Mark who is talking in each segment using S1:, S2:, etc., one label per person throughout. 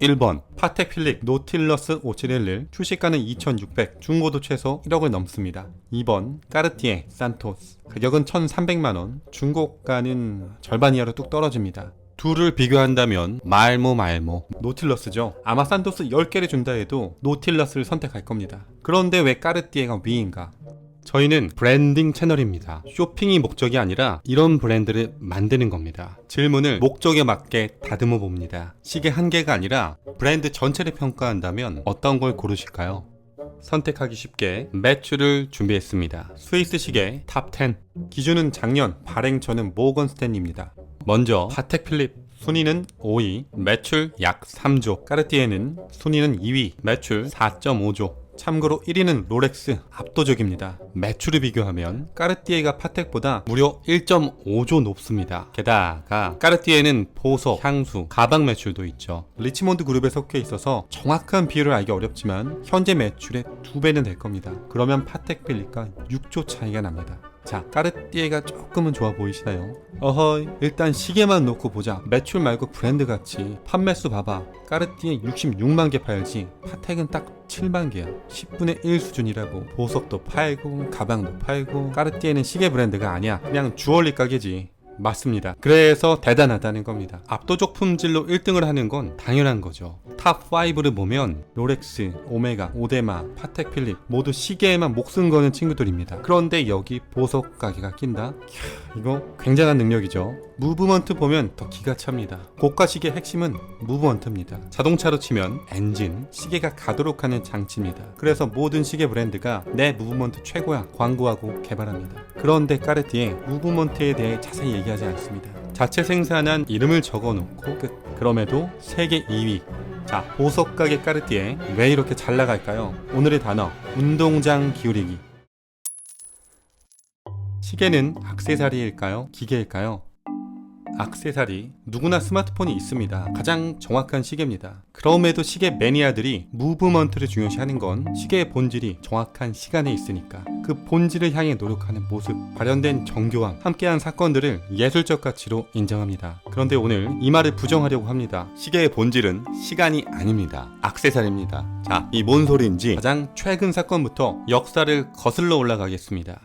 S1: 1번 파텍 필립 노틸러스 5711 출시가는 2,600, 중고도 최소 1억을 넘습니다. 2번 까르띠에 산토스 가격은 1,300만원, 중고가는 절반 이하로 뚝 떨어집니다. 둘을 비교한다면 말모 노틸러스죠. 아마 산토스 10개를 준다 해도 노틸러스를 선택할 겁니다. 그런데 왜 까르띠에가 위인가? 저희는 브랜딩 채널입니다. 쇼핑이 목적이 아니라 이런 브랜드를 만드는 겁니다. 질문을 목적에 맞게 다듬어 봅니다. 시계 한 개가 아니라 브랜드 전체를 평가한다면 어떤 걸 고르실까요? 선택하기 쉽게 매출을 준비했습니다. 스위스 시계 탑10 기준은 작년 발행 전은 모건 스탠리입니다. 먼저 파텍 필립 순위는 5위, 매출 약 3조. 까르띠에는 순위는 2위, 매출 4.5조. 참고로 1위는 롤렉스, 압도적입니다. 매출을 비교하면 까르띠에가 파텍보다 무려 1.5조 높습니다. 게다가 까르띠에는 보석, 향수, 가방 매출도 있죠. 리치몬드 그룹에 속해 있어서 정확한 비율을 알기 어렵지만 현재 매출의 2배는 될 겁니다. 그러면 파텍 필립과 6조 차이가 납니다. 자, 까르띠에가 조금은 좋아 보이시나요? 어허이, 일단 시계만 놓고 보자. 매출 말고 브랜드 가치, 판매수 봐봐. 까르띠에 66만 개 팔지 파텍은 딱 7만 개야. 10분의 1 수준이라고. 보석도 팔고 가방도 팔고. 까르띠에는 시계 브랜드가 아니야. 그냥 주얼리 가게지. 맞습니다. 그래서 대단하다는 겁니다. 압도적 품질로 1등을 하는 건 당연한 거죠. 탑5를 보면 롤렉스, 오메가, 오데마, 파텍 필립 모두 시계에만 목숨 거는 친구들입니다. 그런데 여기 보석 가게가 낀다? 이거 굉장한 능력이죠. 무브먼트 보면 더 기가 찹니다. 고가 시계 핵심은 무브먼트입니다. 자동차로 치면 엔진, 시계가 가도록 하는 장치입니다. 그래서 모든 시계 브랜드가 내 무브먼트 최고야 광고하고 개발합니다. 그런데 까르띠에 무브먼트에 대해 자세히 얘기하지 않습니다. 자체 생산한 이름을 적어놓고 끝. 그럼에도 세계 2위. 자, 보석 가게 까르띠에 왜 이렇게 잘 나갈까요? 오늘의 단어, 운동장 기울이기. 시계는 액세서리일까요? 기계일까요? 액세서리. 누구나 스마트폰이 있습니다. 가장 정확한 시계입니다. 그럼에도 시계 매니아들이 무브먼트를 중요시하는 건 시계의 본질이 정확한 시간에 있으니까. 그 본질을 향해 노력하는 모습, 발현된 정교함, 함께한 사건들을 예술적 가치로 인정합니다. 그런데 오늘 이 말을 부정하려고 합니다. 시계의 본질은 시간이 아닙니다. 액세서리입니다. 자, 이 뭔 소리인지 가장 최근 사건부터 역사를 거슬러 올라가겠습니다.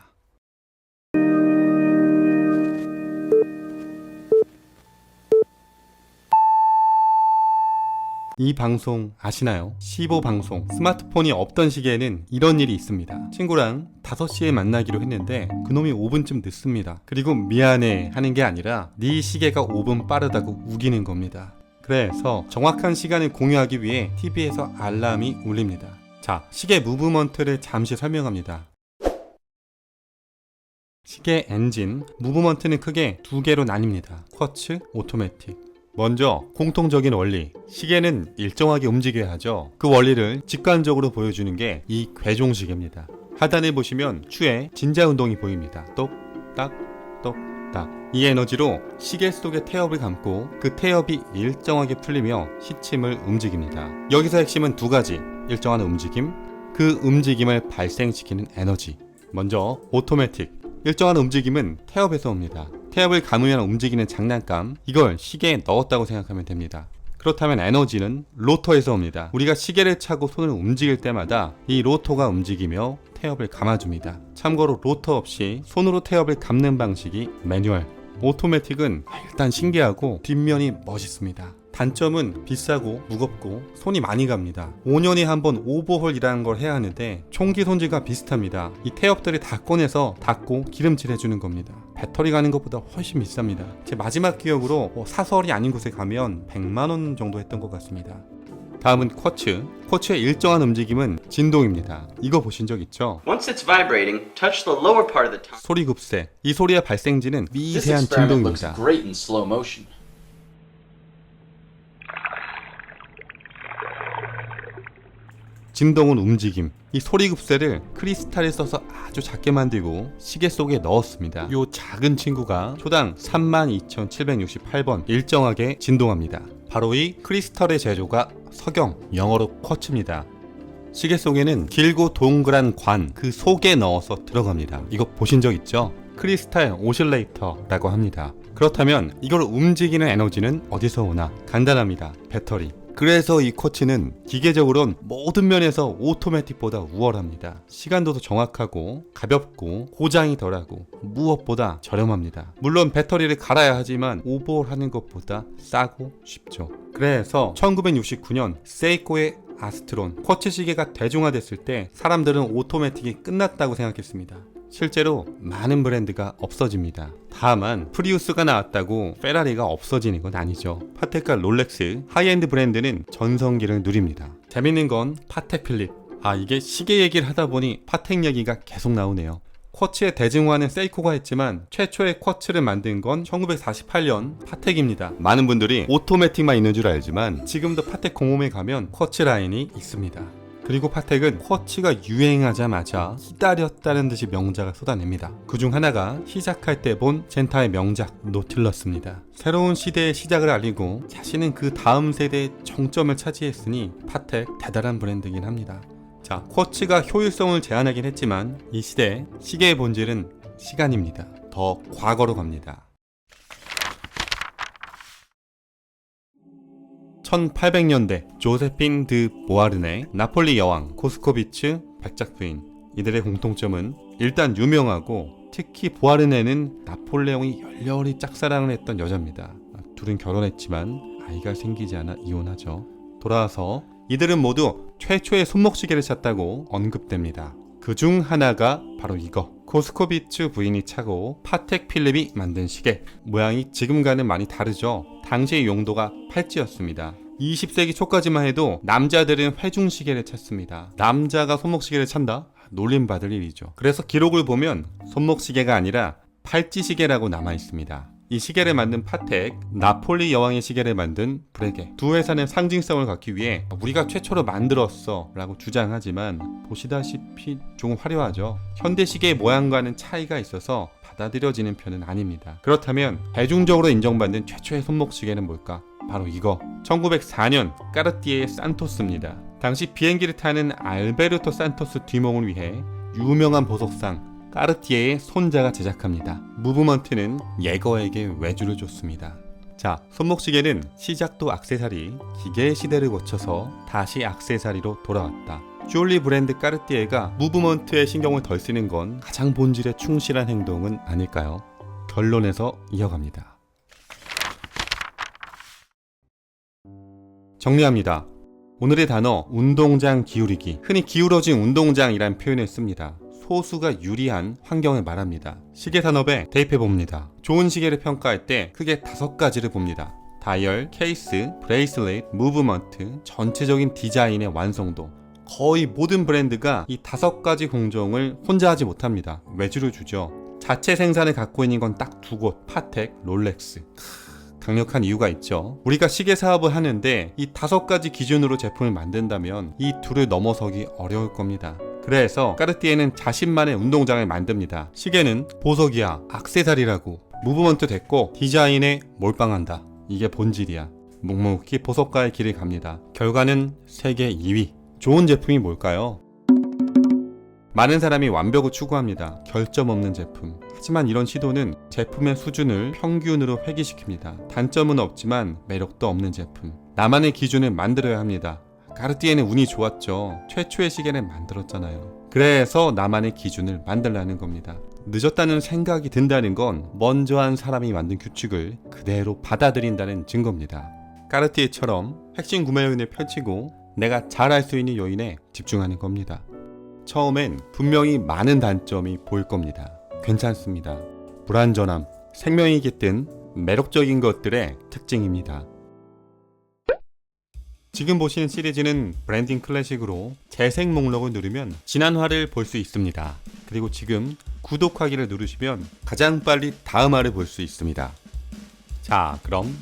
S1: 이 방송 아시나요? 15방송. 스마트폰이 없던 시기에는 이런 일이 있습니다. 친구랑 5시에 만나기로 했는데 그놈이 5분쯤 늦습니다. 그리고 미안해 하는 게 아니라 네 시계가 5분 빠르다고 우기는 겁니다. 그래서 정확한 시간을 공유하기 위해 TV에서 알람이 울립니다. 자, 시계 무브먼트를 잠시 설명합니다. 시계 엔진, 무브먼트는 크게 두 개로 나뉩니다. 쿼츠, 오토매틱. 먼저 공통적인 원리, 시계는 일정하게 움직여야 하죠. 그 원리를 직관적으로 보여주는 게 이 괴종시계입니다. 하단에 보시면 추의 진자 운동이 보입니다. 똑딱 똑딱. 이 에너지로 시계 속의 태엽을 감고 그 태엽이 일정하게 풀리며 시침을 움직입니다. 여기서 핵심은 두 가지, 일정한 움직임, 그 움직임을 발생시키는 에너지. 먼저 오토매틱, 일정한 움직임은 태엽에서 옵니다. 태엽을 감으면 움직이는 장난감, 이걸 시계에 넣었다고 생각하면 됩니다. 그렇다면 에너지는 로터에서 옵니다. 우리가 시계를 차고 손을 움직일 때마다 이 로터가 움직이며 태엽을 감아줍니다. 참고로 로터 없이 손으로 태엽을 감는 방식이 매뉴얼. 오토매틱은 일단 신기하고 뒷면이 멋있습니다. 단점은 비싸고 무겁고 손이 많이 갑니다. 5년에 한 번 오버홀이라는 걸 해야 하는데 총기 손질과 비슷합니다. 이 태엽들을 다 꺼내서 닫고 기름칠 해주는 겁니다. 배터리 가는 것보다 훨씬 비쌉니다. 제 마지막 기억으로 사설이 아닌 곳에 가면 100만원 정도 했던 것 같습니다. 다음은 쿼츠. 쿼츠의 일정한 움직임은 진동입니다. 이거 보신 적 있죠?
S2: Once it's vibrating, touch the lower part of the tongue.
S1: 소리 급세. 이 소리의 발생지는
S3: This
S1: 미세한
S3: experiment looks
S1: 진동입니다.
S3: great in slow motion.
S1: 진동은 움직임. 이 소리 급세를 크리스탈을 써서 아주 작게 만들고 시계 속에 넣었습니다. 이 작은 친구가 초당 32,768번 일정하게 진동합니다. 바로 이 크리스탈의 제조가 석영, 영어로 쿼츠입니다. 시계 속에는 길고 동그란 관, 그 속에 넣어서 들어갑니다. 이거 보신 적 있죠? 크리스탈 오실레이터라고 합니다. 그렇다면 이걸 움직이는 에너지는 어디서 오나? 간단합니다. 배터리. 그래서 이 쿼츠는 기계적으론 모든 면에서 오토매틱보다 우월합니다. 시간도 더 정확하고 가볍고 고장이 덜하고 무엇보다 저렴합니다. 물론 배터리를 갈아야 하지만 오버홀하는 것보다 싸고 쉽죠. 그래서 1969년 세이코의 아스트론 쿼츠 시계가 대중화됐을 때 사람들은 오토매틱이 끝났다고 생각했습니다. 실제로 많은 브랜드가 없어집니다. 다만 프리우스가 나왔다고 페라리가 없어지는 건 아니죠. 파텍과 롤렉스, 하이엔드 브랜드는 전성기를 누립니다. 재밌는 건 파텍 필립. 이게 시계 얘기를 하다 보니 파텍 얘기가 계속 나오네요. 쿼츠의 대중화는 세이코가 했지만 최초의 쿼츠를 만든 건 1948년 파텍입니다. 많은 분들이 오토매틱만 있는 줄 알지만 지금도 파텍 공홈에 가면 쿼츠 라인이 있습니다. 그리고 파텍은 쿼츠가 유행하자마자 기다렸다는 듯이 명작을 쏟아냅니다. 그중 하나가 시작할 때 본 젠타의 명작 노틸러스입니다. 새로운 시대의 시작을 알리고 자신은 그 다음 세대의 정점을 차지했으니 파텍 대단한 브랜드이긴 합니다. 자, 쿼츠가 효율성을 제한하긴 했지만 이 시대 시계의 본질은 시간입니다. 더 과거로 갑니다. 1800년대 조세핀 드 보아르네, 나폴리 여왕, 코스코비츠, 백작 부인. 이들의 공통점은 일단 유명하고 특히 보아르네는 나폴레옹이 열렬히 짝사랑을 했던 여자입니다. 둘은 결혼했지만 아이가 생기지 않아 이혼하죠. 돌아와서 이들은 모두 최초의 손목시계를 찼다고 언급됩니다. 그중 하나가 바로 이거. 코스코비츠 부인이 차고 파텍 필립이 만든 시계. 모양이 지금과는 많이 다르죠. 당시의 용도가 팔찌였습니다. 20세기 초까지만 해도 남자들은 회중시계를 찼습니다. 남자가 손목시계를 찬다? 놀림받을 일이죠. 그래서 기록을 보면 손목시계가 아니라 팔찌시계라고 남아있습니다. 이 시계를 만든 파텍, 나폴리 여왕의 시계를 만든 브레게. 두 회사는 상징성을 갖기 위해 우리가 최초로 만들었어 라고 주장하지만 보시다시피 조금 화려하죠. 현대 시계의 모양과는 차이가 있어서 받아들여지는 편은 아닙니다. 그렇다면 대중적으로 인정받는 최초의 손목시계는 뭘까? 바로 이거. 1904년 까르띠에의 산토스입니다. 당시 비행기를 타는 알베르토 산토스 뒤몽을 위해 유명한 보석상 까르띠에의 손자가 제작합니다. 무브먼트는 예거에게 외주를 줬습니다. 자, 손목시계는 시작도 액세서리, 기계의 시대를 거쳐서 다시 액세서리로 돌아왔다. 쥬올리 브랜드 까르띠에가 무브먼트에 신경을 덜 쓰는 건 가장 본질에 충실한 행동은 아닐까요? 결론에서 이어갑니다. 정리합니다. 오늘의 단어 운동장 기울이기. 흔히 기울어진 운동장이란 표현을 씁니다. 소수가 유리한 환경을 말합니다. 시계 산업에 대입해 봅니다. 좋은 시계를 평가할 때 크게 5가지를 봅니다. 다이얼, 케이스, 브레이슬릿, 무브먼트, 전체적인 디자인의 완성도. 거의 모든 브랜드가 이 5가지 공정을 혼자 하지 못합니다. 외주를 주죠. 자체 생산을 갖고 있는 건 딱 2곳, 파텍, 롤렉스. 강력한 이유가 있죠. 우리가 시계 사업을 하는데 이 5가지 기준으로 제품을 만든다면 이 둘을 넘어서기 어려울 겁니다. 그래서 까르띠에는 자신만의 운동장을 만듭니다. 시계는 보석이야, 액세서리라고. 무브먼트 됐고 디자인에 몰빵한다. 이게 본질이야. 묵묵히 보석가의 길을 갑니다. 결과는 세계 2위. 좋은 제품이 뭘까요? 많은 사람이 완벽을 추구합니다. 결점 없는 제품. 하지만 이런 시도는 제품의 수준을 평균으로 회귀시킵니다. 단점은 없지만 매력도 없는 제품. 나만의 기준을 만들어야 합니다. 까르띠에는 운이 좋았죠. 최초의 시계를 만들었잖아요. 그래서 나만의 기준을 만들라는 겁니다. 늦었다는 생각이 든다는 건 먼저 한 사람이 만든 규칙을 그대로 받아들인다는 증거입니다. 까르띠에처럼 핵심 구매 요인을 펼치고 내가 잘 알 수 있는 요인에 집중하는 겁니다. 처음엔 분명히 많은 단점이 보일 겁니다. 괜찮습니다. 불완전함, 생명이 깃든 매력적인 것들의 특징입니다. 지금 보시는 시리즈는 브랜딩 클래식으로 재생 목록을 누르면 지난화를 볼 수 있습니다. 그리고 지금 구독하기를 누르시면 가장 빨리 다음 화를 볼 수 있습니다. 자, 그럼